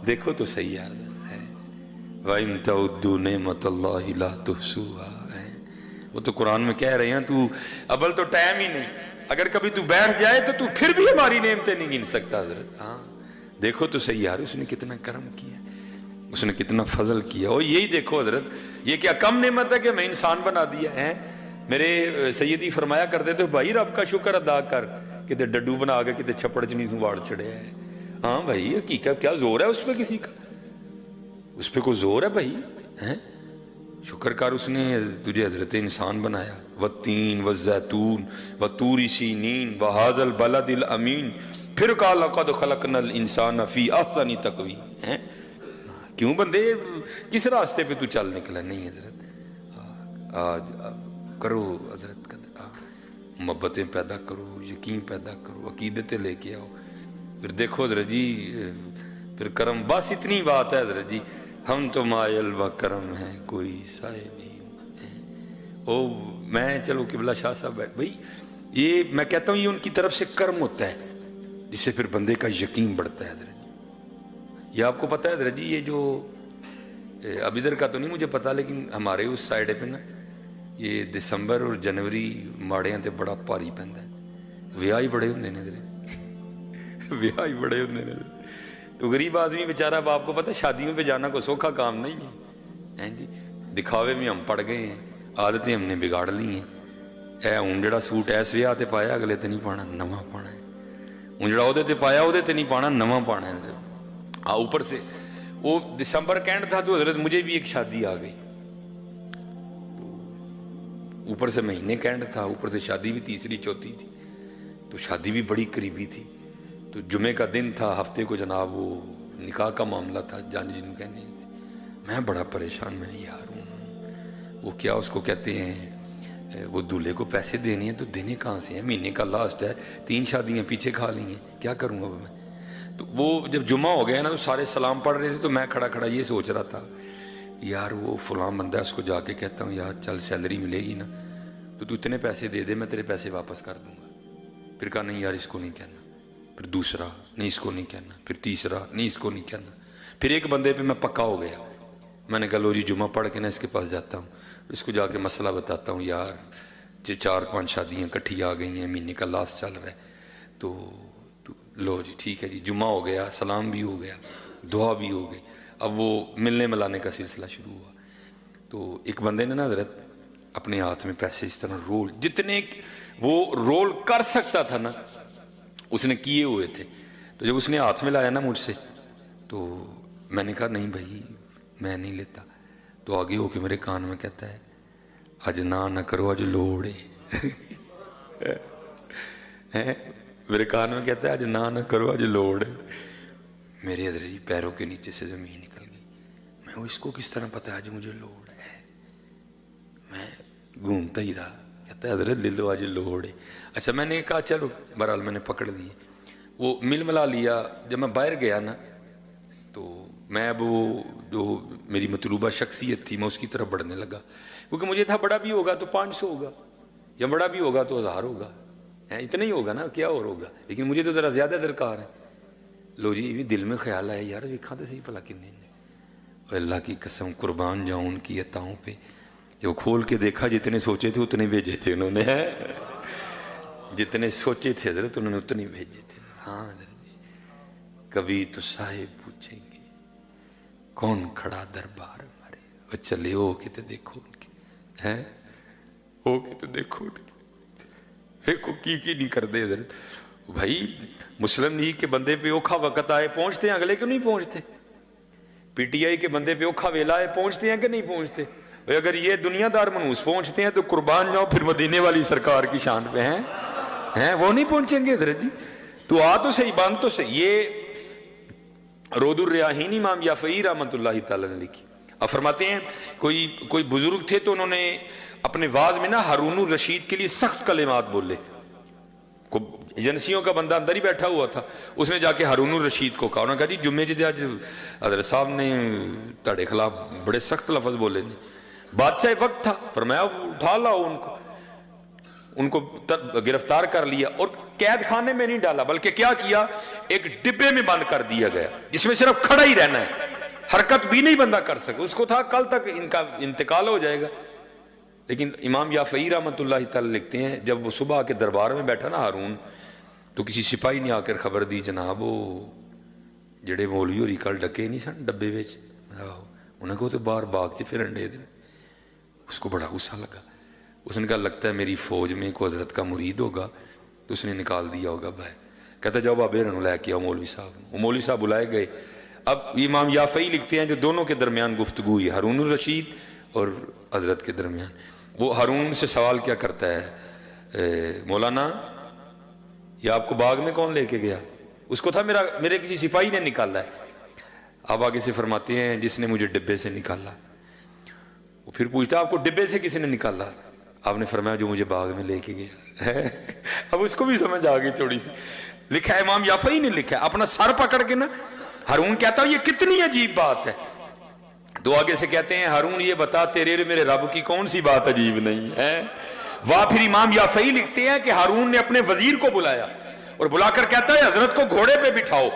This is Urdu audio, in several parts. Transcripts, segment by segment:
دیکھو تو صحیح یار ہے وَإِن تَعُدُّوا نِعْمَتَ اللَّهِ لَا تُحْصُوهَا ہے، وہ تو قرآن میں کہہ رہے ہیں تو اول تو ٹائم ہی نہیں، اگر کبھی تو بیٹھ جائے تو پھر بھی ہماری نعمتیں نہیں گن سکتا حضرت۔ ہاں دیکھو تو صحیح یار اس نے کتنا کرم کیا، اس نے کتنا فضل کیا۔ اور یہی دیکھو حضرت، یہ کیا کم نعمت ہے کہ میں انسان بنا دیا ہے؟ میرے سیدی فرمایا کرتے تھے بھائی رب کا شکر ادا کر، کتے ڈڈو بنا کے کتے چھپڑ چنی سے واڑ چڑھے ہے۔ ہاں بھائی حقیقت کیا زور ہے اس پہ کسی کا، اس پہ کوئی زور ہے بھائی ہیں؟ شکر کر اس نے تجھے حضرت انسان بنایا۔ والتین والزیتون وطور سینین وہذا البلد الامین، پھر کہا لقد خلقنا الانسان فی احسن تقویم ہیں۔ کیوں بندے کس راستے پہ تو چل نکلا؟ نہیں حضرت آج کرو حضرت محبتیں پیدا کرو، یقین پیدا کرو، عقیدتیں لے کے آؤ، پھر دیکھو حضرت جی پھر کرم۔ بس اتنی بات ہے حضرت جی، ہم تو مائل و کرم ہیں کوئی سائے نہیں۔ او میں چلو قبلہ شاہ صاحب بیٹھ بھائی، یہ میں کہتا ہوں یہ ان کی طرف سے کرم ہوتا ہے جس سے پھر بندے کا یقین بڑھتا ہے حضرت جی۔ یہ آپ کو پتہ ہے حضرت جی، یہ جو اب ادھر کا تو نہیں مجھے پتا، لیکن ہمارے اس سائڈ پہ نا یہ دسمبر اور جنوری ماڑیاں تے بڑا پاری پہندا ہے، ویاہ ہی بڑے ہوندے نے حضرت، ویاہ ہی بڑے ہوندے نے حضرت۔ تو غریب آدمی بیچارہ، اب آپ کو پتہ ہے شادیوں پہ جانا کوئی سوکھا کام نہیں ہے جی، دکھاوے میں ہم پڑ گئے ہیں، عادتیں ہم نے بگاڑ لی ہیں۔ اے ہوں جڑا سوٹ ایس ویاہ تے پایا اگلے تے نہیں پانا، نواں پانا ہے۔ ہوں جڑا عہدے تے پایا عہدے تے نہیں پانا، نواں پانا ہے۔ ہاں اوپر سے وہ دسمبر کینڈ تھا تو حضرت مجھے بھی ایک شادی آ گئی، اوپر سے مہینے کینڈ تھا، اوپر سے شادی بھی تیسری چوتھی تھی، تو شادی بھی بڑی قریبی تھی۔ تو جمعے کا دن تھا، ہفتے کو جناب وہ نکاح کا معاملہ تھا، جان جن کہنے تھے۔ میں بڑا پریشان، میں یار ہوں وہ کیا اس کو کہتے ہیں، وہ دولہے کو پیسے دینے ہیں تو دینے کہاں سے ہیں، مہینے کا لاسٹ ہے، 3 شادیاں پیچھے کھا لی ہیں، کیا کروں اب میں؟ تو وہ جب جمعہ ہو گیا نا تو سارے سلام پڑھ رہے تھے، تو میں کھڑا کھڑا یہ سوچ رہا تھا یار وہ فلاں بندہ ہے، اس کو جا کے کہتا ہوں یار چل سیلری ملے گی نا تو اتنے پیسے دے دے، میں تیرے پیسے واپس کر دوں گا۔ پھر کہا نہیں یار اس کو نہیں کہنا، پھر دوسرا نہیں اس کو نہیں کہنا، پھر تیسرا نہیں اس کو نہیں کہنا، پھر ایک بندے پہ میں پکا ہو گیا۔ میں نے کہا لو جی جمعہ پڑھ کے نا اس کے پاس جاتا ہوں، اس کو جا کے مسئلہ بتاتا ہوں، یار 4-5 شادیاں کٹھی آ گئی ہیں، مہینے کا لاسٹ چل رہا ہے، تو لو جی ٹھیک ہے جی، جمعہ ہو گیا، سلام بھی ہو گیا، دعا بھی ہو گئی، اب وہ ملنے ملانے کا سلسلہ شروع ہوا۔ تو ایک بندے نے نا حضرت اپنے ہاتھ میں پیسے اس طرح رول، جتنے وہ رول کر سکتا تھا نا اس نے کیے ہوئے تھے۔ تو جب اس نے ہاتھ میں لایا نا مجھ سے، تو میں نے کہا نہیں بھائی میں نہیں لیتا۔ تو آگے ہو کے میرے کان میں کہتا ہے اج نہ کرو اج لوڑ ہے، میرے کان میں کہتا ہے اج نہ کرو اج لوڑ ہے۔ میرے حضرت پیروں کے نیچے سے زمین نکل گئی، میں اس کو کس طرح پتا ہے آج مجھے لوڑ ہے؟ میں گھومتا ہی رہا، کہتا ہے حضرت لے لو آج لوڑ ہے۔ اچھا میں نے کہا چلو، بہرحال میں نے پکڑ لی، وہ مل ملا لیا۔ جب میں باہر گیا نا تو میں اب وہ جو میری مطلوبہ شخصیت تھی میں اس کی طرف بڑھنے لگا، کیونکہ مجھے تھا بڑا بھی ہوگا تو 500 ہوگا، یا بڑا بھی ہوگا تو 1000 ہوگا، اتنا ہی ہوگا نا، کیا اور ہوگا، لیکن مجھے تو ذرا زیادہ درکار ہے۔ لو جی بھی دل میں خیال آیا یار ویکھاں تو صحیح بھلا کنے نے، اور اللہ کی قسم قربان جاؤں ان کی عطاؤں پہ، جو کھول کے دیکھا جتنے سوچے تھے اتنے بھیجے تھے انہوں نے، جتنے سوچے تھے حضرت انہوں نے اتنے بھیجے تھے۔ ہاں حضرت جی کبھی تو صاحب پوچھیں گے کون کھڑا دربار ہمارے، وہ چلے ہو کے تو دیکھو ان کے، ہیں ہو کے تو دیکھو ان کے، دیکھو کی نہیں کر دے حضرت۔ بھائی مسلم لیگ کے بندے پہ اوکھا وقت آئے پہنچتے ہیں، اگلے کیوں نہیں پہنچتے؟ پی ٹی آئی کے بندے پہ اوکھا ویلا آئے پہنچتے ہیں کہ نہیں پہنچتے؟ اگر یہ دنیا دار منوس پہنچتے ہیں تو قربان جاؤ پھر مدینے والی سرکار کی شان پہ ہیں وہ نہیں پہنچیں گے حضرت جی؟ تو آ تو صحیح، بان تو صحیح۔ یہ رود الریاحین امام یافعی رحمۃ اللہ تعالی نے لکھی، اب فرماتے ہیں کوئی بزرگ تھے تو انہوں نے اپنے واز میں نا ہارون الرشید کے لیے سخت کلمات بولے، ایجنسیوں کا بندہ اندر ہی بیٹھا ہوا تھا، اس نے جا کے ہارون الرشید کو کہا، انہوں نے کہا جی جمعے جدے آج حضرت صاحب نے تاڑے خلاف بڑے سخت لفظ بولے نے۔ بادشاہ وقت تھا، فرمایا اٹھا لاؤ ان کو گرفتار کر لیا، اور قید خانے میں نہیں ڈالا بلکہ کیا کیا، ایک ڈبے میں بند کر دیا گیا جس میں صرف کھڑا ہی رہنا ہے، حرکت بھی نہیں بندہ کر سکے. اس کو تھا کل تک ان کا انتقال ہو جائے گا. لیکن امام یافعی رحمۃ اللہ تعالی لکھتے ہیں جب وہ صبح کے دربار میں بیٹھا نا ہارون، تو کسی سپاہی نے آ کر خبر دی جناب وہ جڑے مولوی ہوری کل ڈکے نہیں سن ڈبے وچ، انہیں کو تو باہر باغ چ پھرن دے دیں. اس کو بڑا غصہ لگا. اس نے کہا لگتا ہے میری فوج میں کوئی حضرت کا مرید ہوگا تو اس نے نکال دیا ہوگا بھائی. کہتا جاؤ بابے رنو لے کے آؤ مولوی صاحب. وہ مولوی صاحب بلائے گئے. اب امام یافعی لکھتے ہیں جو دونوں کے درمیان گفتگو ہوئی ہارون الرشید اور حضرت کے درمیان. وہ ہارون سے سوال کیا کرتا ہے، مولانا یہ آپ کو باغ میں کون لے کے گیا؟ اس کو تھا میرے کسی سپاہی نے نکالا ہے. آپ آگے سے فرماتے ہیں جس نے مجھے ڈبے سے نکالا. وہ پھر پوچھتا آپ کو ڈبے سے کسی نے نکالا؟ آپ نے فرمایا جو مجھے باغ میں لے کے گیا. اب اس کو بھی سمجھ آ گئی تھوڑی سی. لکھا ہے امام یافعی نے لکھا ہے اپنا سر پکڑ کے نا ہارون کہتا یہ کتنی عجیب بات ہے. دو آگے سے کہتے ہیں ہارون یہ بتا تیرے میرے رب کی کون سی بات عجیب نہیں ہے. واہ پھر امام یافعی لکھتے ہیں کہ ہارون نے اپنے وزیر کو بلایا اور بلا کر کہتا ہے حضرت کو گھوڑے پہ بٹھاؤ،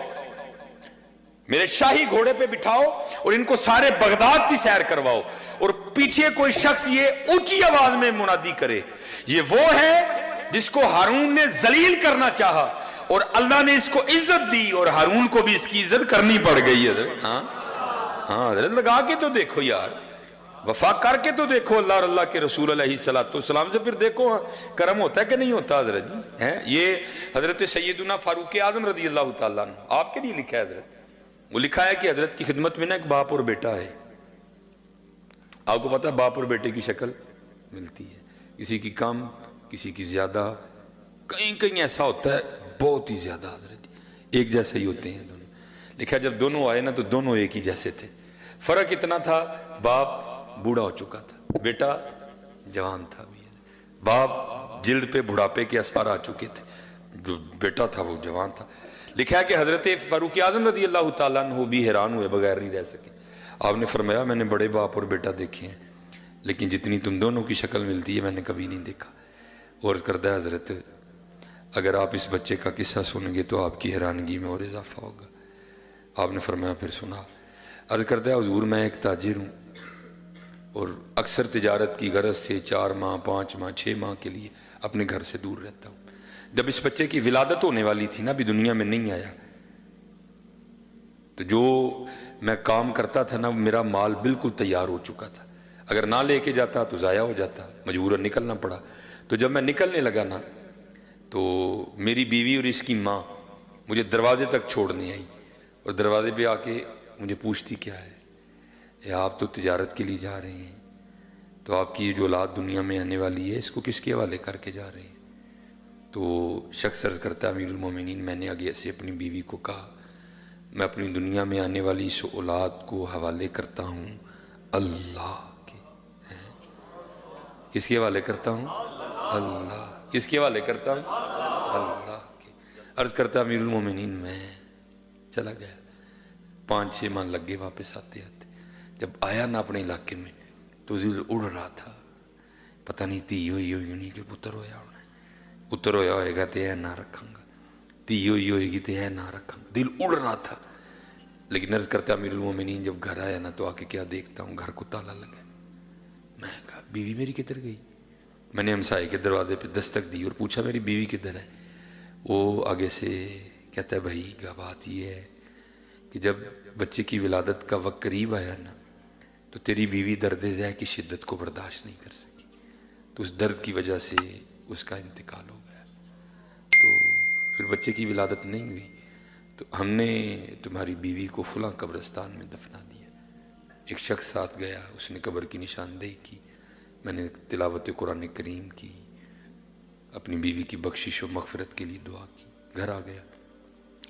میرے شاہی گھوڑے پہ بٹھاؤ اور ان کو سارے بغداد کی سیر کرواؤ، اور پیچھے کوئی شخص یہ اونچی آواز میں منادی کرے یہ وہ ہے جس کو ہارون نے ذلیل کرنا چاہا اور اللہ نے اس کو عزت دی اور ہارون کو بھی اس کی عزت کرنی پڑ گئی. حضرت ہاں حضرت لگا کے تو دیکھو یار، وفا کر کے تو دیکھو اللہ اور اللہ کے رسول علیہ السلام سے، پھر دیکھو کرم ہوتا ہے کہ نہیں ہوتا. حضرت جی یہ حضرت سیدنا فاروق اعظم رضی اللہ تعالیٰ عنہ آپ کے لیے لکھا ہے. حضرت وہ لکھا ہے کہ حضرت کی خدمت میں نا ایک باپ اور بیٹا ہے. آپ کو پتا ہے باپ اور بیٹے کی شکل ملتی ہے، کسی کی کم کسی کی زیادہ، کہیں ایسا ہوتا ہے بہت ہی زیادہ. حضرت ایک جیسے ہی ہوتے ہیں دونوں. لکھا جب دونوں آئے نا تو دونوں ایک ہی جیسے تھے. فرق اتنا تھا باپ بوڑھا ہو چکا تھا، بیٹا جوان تھا. باپ جلد پہ بڑھاپے کے اثار آ چکے تھے، جو بیٹا تھا وہ جوان تھا. لکھا ہے کہ حضرت فاروق اعظم رضی اللہ تعالیٰ عنہ بھی حیران ہوئے بغیر نہیں رہ سکے. آپ نے فرمایا میں نے بڑے باپ اور بیٹا دیکھے ہیں لیکن جتنی تم دونوں کی شکل ملتی ہے میں نے کبھی نہیں دیکھا. اور کرتا ہے حضرت اگر آپ اس بچے کا قصہ سنیں گے تو آپ کی حیرانگی میں اور اضافہ ہوگا. آپ نے فرمایا پھر سنا. عرض کرتا ہے حضور میں ایک تاجر ہوں اور اکثر تجارت کی غرض سے 4 ماہ 5 ماہ 6 ماہ کے لیے اپنے گھر سے دور رہتا ہوں. جب اس بچے کی ولادت ہونے والی تھی نا ابھی دنیا میں نہیں آیا، تو جو میں کام کرتا تھا نا میرا مال بالکل تیار ہو چکا تھا، اگر نہ لے کے جاتا تو ضائع ہو جاتا، مجبوراً نکلنا پڑا. تو جب میں نکلنے لگا نا تو میری بیوی اور اس کی ماں مجھے دروازے تک چھوڑنے آئی اور دروازے پہ آ کے مجھے پوچھتی کیا ہے، آپ تو تجارت کے لیے جا رہے ہیں تو آپ کی یہ جو اولاد دنیا میں آنے والی ہے اس کو کس کے حوالے کر کے جا رہے ہیں؟ تو شخص عرض کرتا امیر المومنین میں نے آگے سے اپنی بیوی کو کہا میں اپنی دنیا میں آنے والی اس اولاد کو حوالے کرتا ہوں اللہ کے. کس کے حوالے کرتا ہوں؟ اللہ. کس کے حوالے کرتا ہوں؟ اللہ کے. عرض کرتا امیر المومنین میں چلا گیا. 5-6 ماہ لگ گئے واپس آتے آتے. جب آیا نا اپنے علاقے میں تو دل اڑ رہا تھا، پتہ نہیں تھی ہوئی نہیں کہ پتر ہویا ہونا، پتر ہویا ہوئے گا تو یہ نہ رکھاں گا، تھی ہوئے گی تو یہ نہ رکھاں گا. دل اڑ رہا تھا. لیکن عرض کرتا امیر المومنین جب گھر آیا نا تو آ کے کیا دیکھتا ہوں گھر کو تالا لگا. میں کہا بیوی میری کدھر گئی؟ میں نے ہمسائے کے دروازے پہ دستک دی اور پوچھا میری بیوی کدھر ہے؟ وہ آگے سے کہتا ہے بھائی بات یہ ہے کہ جب بچے کی ولادت کا وقت قریب آیا نا تو تیری بیوی درد ذہ کی شدت کو برداشت نہیں کر سکی، تو اس درد کی وجہ سے اس کا انتقال ہو گیا. تو پھر بچے کی ولادت نہیں ہوئی تو ہم نے تمہاری بیوی کو فلاں قبرستان میں دفنا دیا. ایک شخص ساتھ گیا، اس نے قبر کی نشاندہی کی، میں نے تلاوت قرآن کریم کی، اپنی بیوی کی بخشش و مغفرت کے لیے دعا کی. گھر آ گیا،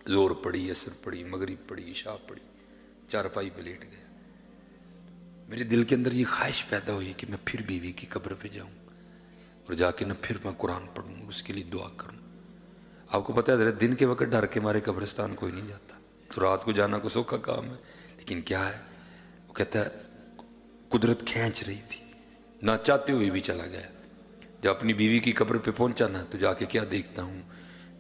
زور پڑی، عصر پڑی، مغرب پڑی، عشاء پڑی، چارپائی پہ لیٹ گیا. میرے دل کے اندر یہ خواہش پیدا ہوئی کہ میں پھر بیوی کی قبر پہ جاؤں اور جا کے نہ پھر میں قرآن پڑھوں، اس کے لیے دعا کروں. آپ کو پتہ ہے حضرت دن کے وقت ڈر کے مارے قبرستان کوئی نہیں جاتا، تو رات کو جانا کو سوکھا کام ہے. لیکن کیا ہے وہ کہتا ہے قدرت کھینچ رہی تھی، نہ چاہتے ہوئے بھی چلا گیا. جب اپنی بیوی کی قبر پہ پہنچا نا تو جا کے کیا دیکھتا ہوں